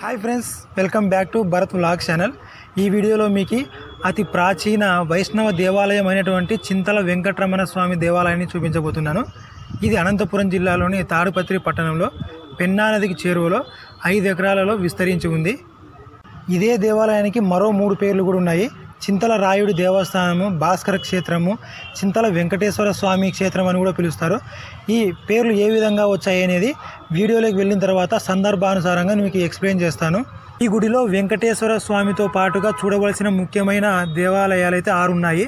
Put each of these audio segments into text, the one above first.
Hi friends, welcome back to Bharat vlog channel. ఈ వీడియోలో మీకు అతి ప్రాచీన వైష్ణవ దేవాలయం అయినటువంటి చింతల వెంకటరమణ స్వామి దేవాలయాన్ని చూపించబోతున్నాను. ఇది అనంతపురం జిల్లాలోని తాడుపత్రి పట్టణంలో పెన్నా నదికి చేరువలో 5 ఎకరాలలో విస్తరించి ఉంది. ఇదే దేవాలయానికి మరో 3 పేర్లు కూడా ఉన్నాయి. చింతల రాయుడి దేవస్థానము, భాస్కర క్షేత్రము, చింతల వెంకటేశ్వర స్వామి క్షేత్రం అని కూడా పిలుస్తారు. ఈ పేర్లు ఏ విధంగా వచ్చాయి అనేది వీడియోలోకి వెళ్ళిన తర్వాత సందర్భానుసారంగా మీకు ఎక్స్ప్లెయిన్ చేస్తాను. ఈ గుడిలో వెంకటేశ్వర స్వామితో పాటుగా చూడవలసిన ముఖ్యమైన దేవాలయాలు అయితే 6 ఉన్నాయి.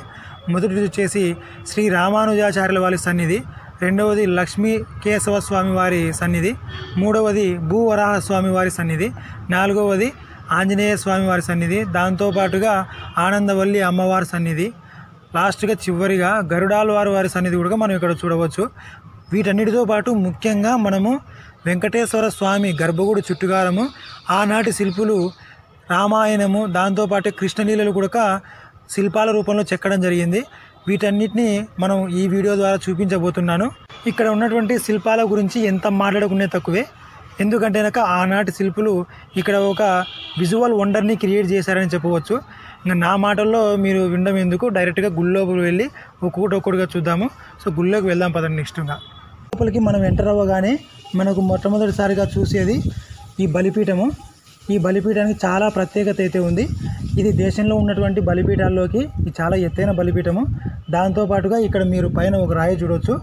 మొదటిది వచ్చేసి శ్రీ రామానుజాచార్యుల వారి సన్నిధి, రెండవది లక్ష్మీ కేశవ స్వామి వారి సన్నిధి, మూడవది భూవరాహ స్వామి వారి సన్నిధి, నాలుగవది ఆంజనేయ స్వామి వారి సన్నిధి, దాంతోపాటుగా ఆనందవల్లి అమ్మవారి సన్నిధి, లాస్ట్గా చివరిగా గరుడాల్వారి వారి సన్నిధి కూడా మనం ఇక్కడ చూడవచ్చు. వీటన్నిటితో పాటు ముఖ్యంగా మనము వెంకటేశ్వర స్వామి గర్భగుడి చుట్టుగారము, ఆనాటి శిల్పులు రామాయణము, దాంతోపాటు కృష్ణలీలలు కూడా శిల్పాల రూపంలో చెక్కడం జరిగింది. వీటన్నిటిని మనం ఈ వీడియో ద్వారా చూపించబోతున్నాను. ఇక్కడ ఉన్నటువంటి శిల్పాల గురించి ఎంత మాట్లాడుకునే తక్కువే. ఎందుకంటే కనుక ఆనాటి శిల్పులు ఇక్కడ ఒక విజువల్ వండర్ని క్రియేట్ చేశారని చెప్పవచ్చు. ఇంకా నా మాటల్లో మీరు వినడం ఎందుకు, డైరెక్ట్గా గుళ్ళోకి వెళ్ళి ఒక్కొక్కటిగా చూద్దాము. సో గుళ్ళోకి వెళ్దాం పదండి. నెక్స్ట్గా లోపలికి మనం ఎంటర్ అవ్వగానే మనకు మొట్టమొదటిసారిగా చూసేది ఈ బలిపీఠము. ఈ బలిపీఠానికి చాలా ప్రత్యేకత అయితే ఉంది. ఇది దేశంలో ఉన్నటువంటి బలిపీఠాల్లోకి ఇది చాలా ఎత్తైన బలిపీఠము. దాంతోపాటుగా ఇక్కడ మీరు పైన ఒక రాయి చూడవచ్చు.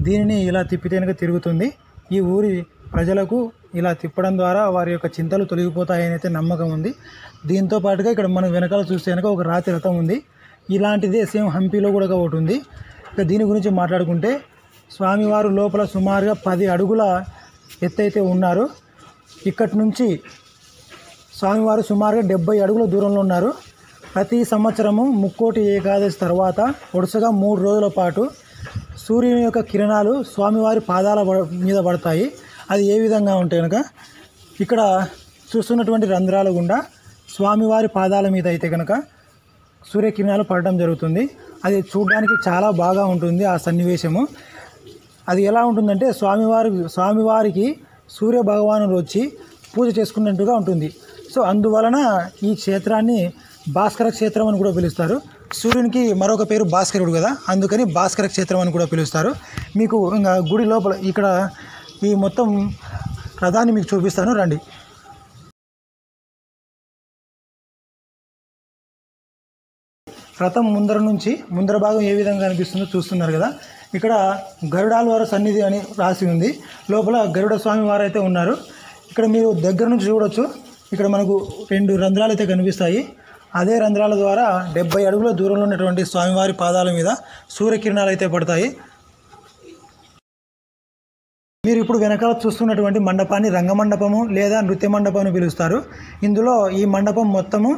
దీనిని ఇలా తిప్పితే కనుక తిరుగుతుంది. ఈ ఊరి ప్రజలకు ఇలా తిప్పడం ద్వారా వారి యొక్క చింతలు తొలగిపోతాయని అయితే నమ్మకం ఉంది. దీంతో పాటుగా ఇక్కడ మనం వెనకాల చూస్తే కనుక ఒక రాతి రథం ఉంది. ఇలాంటిదే సేమ్ హంపీలో కూడా ఒకటి ఉంది. ఇక దీని గురించి మాట్లాడుకుంటే స్వామివారు లోపల సుమారుగా 10 అడుగుల ఎత్తైతే ఉన్నారు. ఇక్కడి నుంచి స్వామివారు సుమారుగా 70 అడుగుల దూరంలో ఉన్నారు. ప్రతి సంవత్సరము ముక్కోటి ఏకాదశి తర్వాత వరుసగా 3 రోజుల పాటు సూర్యుని యొక్క కిరణాలు స్వామివారి పాదాల మీద పడతాయి. అది ఏ విధంగా ఉంటే కనుక ఇక్కడ చూస్తున్నటువంటి రంధ్రాల గుండా స్వామివారి పాదాల మీద అయితే కనుక సూర్యకిరణాలు పడడం జరుగుతుంది. అది చూడడానికి చాలా బాగా ఉంటుంది ఆ సన్నివేశము. అది ఎలా ఉంటుందంటే స్వామివారికి సూర్య భగవానుడు వచ్చి పూజ చేసుకున్నట్టుగా ఉంటుంది. సో అందువలన ఈ క్షేత్రాన్ని భాస్కర క్షేత్రం అని కూడా పిలుస్తారు. సూర్యునికి మరొక పేరు భాస్కరుడు కదా, అందుకని భాస్కర క్షేత్రం అని కూడా పిలుస్తారు. మీకు ఇంకా గుడి లోపల ఇక్కడ ఈ మొత్తం రథాన్ని మీకు చూపిస్తాను, రండి. రథం ముందర భాగం ఏ విధంగా కనిపిస్తుందో చూస్తున్నారు కదా. ఇక్కడ గరుడాల్వారి సన్నిధి అని రాసి ఉంది. లోపల గరుడ స్వామి వారు అయితే ఉన్నారు. ఇక్కడ మీరు దగ్గర నుంచి చూడవచ్చు. ఇక్కడ మనకు 2 రంధ్రాలు అయితే కనిపిస్తాయి. అదే రంధ్రాల ద్వారా 70 అడుగుల దూరంలో ఉన్నటువంటి స్వామివారి పాదాల మీద సూర్యకిరణాలు అయితే పడతాయి. మీరు ఇప్పుడు వెనకాల చూస్తున్నటువంటి మండపాన్ని రంగమండపము లేదా నృత్య మండపం అని పిలుస్తారు. ఇందులో ఈ మండపం మొత్తము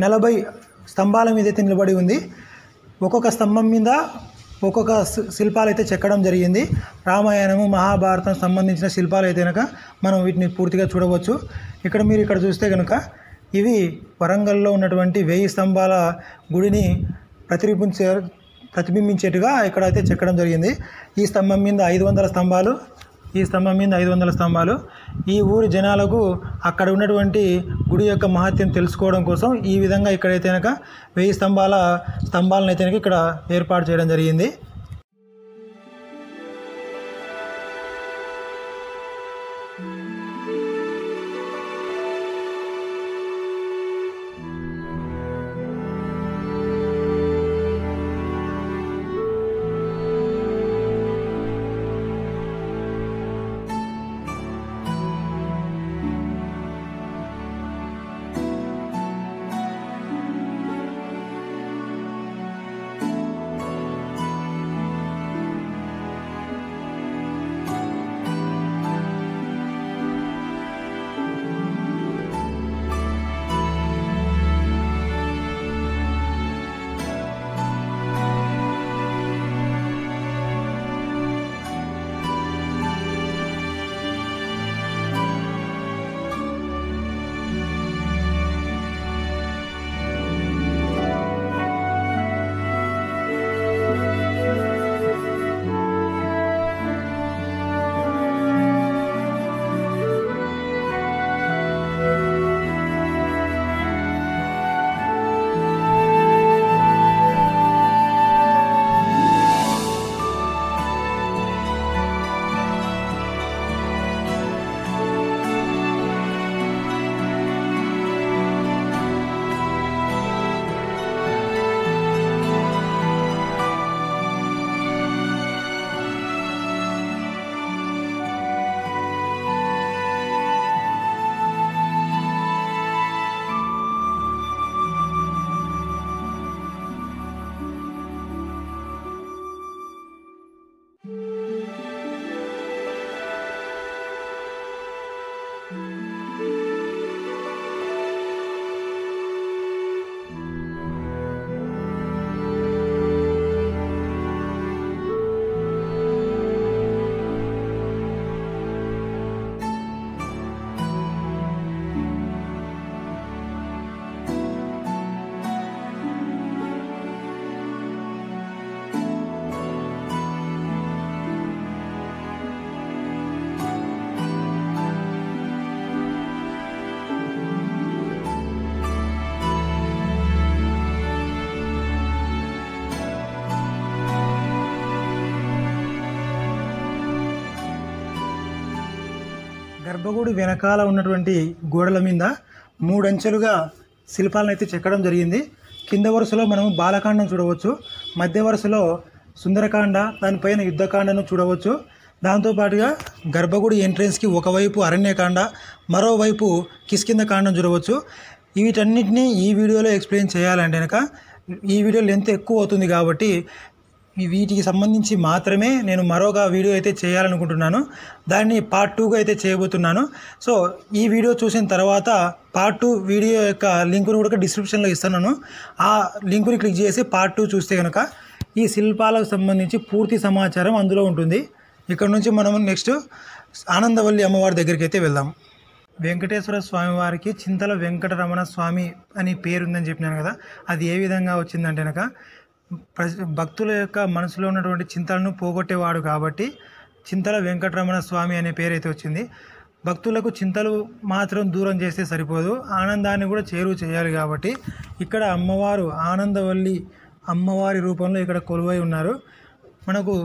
40 స్తంభాల మీద అయితే నిలబడి ఉంది. ఒక్కొక్క స్తంభం మీద ఒక్కొక్క శిల్పాలు అయితే చెక్కడం జరిగింది. రామాయణము, మహాభారతం సంబంధించిన శిల్పాలు అయితే కనుక మనం వీటిని పూర్తిగా చూడవచ్చు. మీరు ఇక్కడ చూస్తే కనుక ఇవి వరంగల్లో ఉన్నటువంటి 1000 స్తంభాల గుడిని ప్రతిబింబించేట్టుగా ఇక్కడ అయితే చెక్కడం జరిగింది. ఈ స్తంభం మీద 500 స్తంభాలు, ఈ స్తంభం మీద 500 స్తంభాలు. ఈ ఊరి జనాలకు అక్కడ ఉన్నటువంటి గుడి యొక్క మహత్యం తెలుసుకోవడం కోసం ఈ విధంగా ఇక్కడైతే కనుక 1000 స్తంభాలను అయితే కనుక ఇక్కడ ఏర్పాటు చేయడం జరిగింది. గర్భగుడి వెనకాల ఉన్నటువంటి గోడల మీద 3 అంచెలుగా శిల్పాలను అయితే చెక్కడం జరిగింది. కింద వరుసలో మనం బాలకాండం చూడవచ్చు, మధ్య వరుసలో సుందరకాండ, దానిపైన యుద్ధకాండను చూడవచ్చు. దాంతోపాటుగా గర్భగుడి ఎంట్రెన్స్కి ఒకవైపు అరణ్యకాండ, మరోవైపు కిష్కింధకాండం చూడవచ్చు. వీటన్నిటినీ ఈ వీడియోలో ఎక్స్ప్లెయిన్ చేయాలంటే కనుక ఈ వీడియో లెంత్ ఎక్కువ అవుతుంది కాబట్టి వీటికి సంబంధించి మాత్రమే నేను మరొక వీడియో అయితే చేయాలనుకుంటున్నాను. దాన్ని పార్ట్ 2గా అయితే చేయబోతున్నాను. సో ఈ వీడియో చూసిన తర్వాత పార్ట్ 2 వీడియో యొక్క లింకును కూడా డిస్క్రిప్షన్లో ఇస్తున్నాను. ఆ లింకుని క్లిక్ చేసి పార్ట్ 2 చూస్తే కనుక ఈ శిల్పాలకు సంబంధించి పూర్తి సమాచారం అందులో ఉంటుంది. ఇక్కడ నుంచి మనం నెక్స్ట్ ఆనందవల్లి అమ్మవారి దగ్గరికి అయితే వెళ్దాం. వెంకటేశ్వర స్వామి వారికి చింతల వెంకటరమణ స్వామి అని పేరుందని చెప్పినాను కదా, అది ఏ విధంగా వచ్చిందంటే కనుక భక్తుల యొక్క మనసులో ఉన్నటువంటి చింతలను పోగొట్టేవాడు కాబట్టి చింతల వెంకటరమణ స్వామి అనే పేరు అయితే వచ్చింది. భక్తులకు చింతలు మాత్రం దూరం చేస్తే సరిపోదు, ఆనందాన్ని కూడా చేరువ చేయాలి కాబట్టి ఇక్కడ అమ్మవారు ఆనందవల్లి అమ్మవారి రూపంలో ఇక్కడ కొలువై ఉన్నారు. మనకు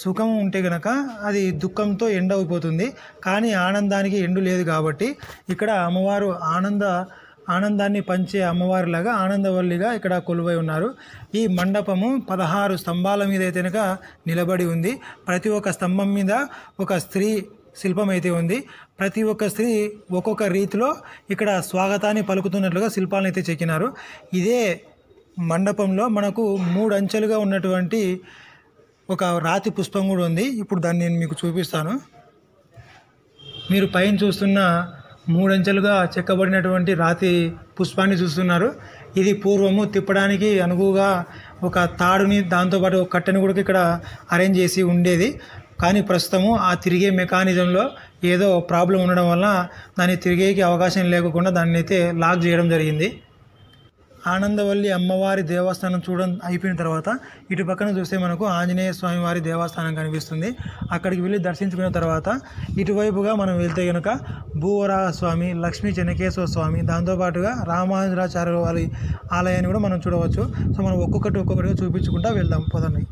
సుఖం ఉంటే కనుక అది దుఃఖంతో ఎండ్ అయిపోతుంది, కానీ ఆనందానికి ఎండు లేదు కాబట్టి ఇక్కడ అమ్మవారు ఆనందాన్ని పంచే అమ్మవారిలాగా ఆనందవల్లిగా ఇక్కడ కొలువై ఉన్నారు. ఈ మండపము 16 స్తంభాల మీద అయితే కనుక నిలబడి ఉంది. ప్రతి ఒక్క స్తంభం మీద ఒక స్త్రీ శిల్పం అయితే ఉంది. ప్రతి ఒక్క స్త్రీ ఒక్కొక్క రీతిలో ఇక్కడ స్వాగతాన్ని పలుకుతున్నట్లుగా శిల్పాలను అయితే చెక్కినారు. ఇదే మండపంలో మనకు 3 అంచెలుగా ఉన్నటువంటి ఒక రాతి పుష్పం కూడా ఉంది. ఇప్పుడు దాన్ని నేను మీకు చూపిస్తాను. మీరు పైన చూస్తున్న 3 అంచెలుగా చెక్కబడినటువంటి రాతి పుష్పాన్ని చూస్తున్నారు. ఇది పూర్వము తిప్పడానికి అనువుగా ఒక తాడుని దాంతోపాటు ఒక కట్టెని కూడా ఇక్కడ అరేంజ్ చేసి ఉండేది. కానీ ప్రస్తుతము ఆ తిరిగే మెకానిజంలో ఏదో ప్రాబ్లం ఉండడం వల్ల దాన్ని తిరిగేకి అవకాశం లేకుండా దాన్ని అయితే లాక్ చేయడం జరిగింది. ఆనందవల్లి అమ్మవారి దేవస్థానం చూడడం అయిపోయిన తర్వాత ఇటు పక్కన చూస్తే మనకు ఆంజనేయ స్వామి వారి దేవస్థానం కనిపిస్తుంది. అక్కడికి వెళ్ళి దర్శించుకున్న తర్వాత ఇటువైపుగా మనం వెళ్తే కనుక భూవరాహ స్వామి, లక్ష్మీ చెన్నకేశ్వర స్వామి, దాంతోపాటుగా రామానుజాచార్య వారి ఆలయాన్ని కూడా మనం చూడవచ్చు. సో మనం ఒక్కొక్కటిగా చూపించుకుంటూ వెళ్దాం పదండి.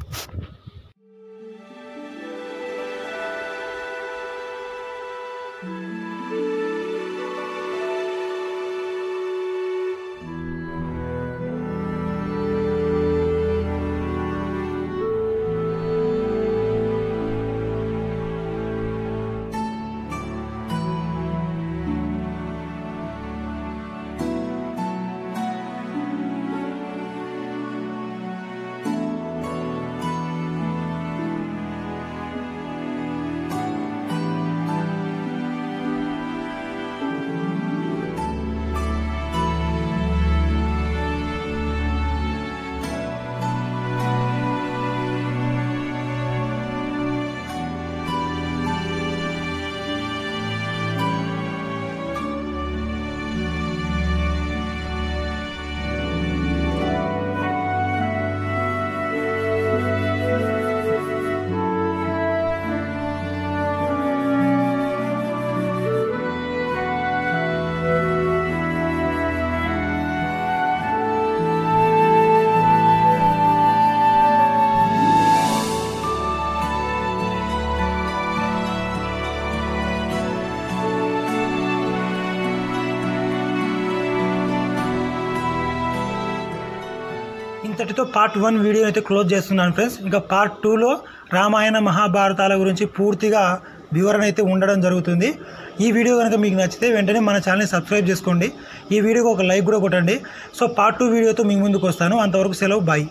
ఇంతటితో పార్ట్ 1 వీడియో అయితే క్లోజ్ చేస్తున్నాను ఫ్రెండ్స్. ఇంకా పార్ట్ 2లో రామాయణ మహాభారతాల గురించి పూర్తిగా వివరణ అయితే ఉండడం జరుగుతుంది. ఈ వీడియో కనుక మీకు నచ్చితే వెంటనే మన ఛానల్ని సబ్స్క్రైబ్ చేసుకోండి. ఈ వీడియోకి ఒక లైక్ కూడా కొట్టండి. సో పార్ట్ 2 వీడియోతో మీ ముందుకు వస్తాను. అంతవరకు సెలవు, బాయ్.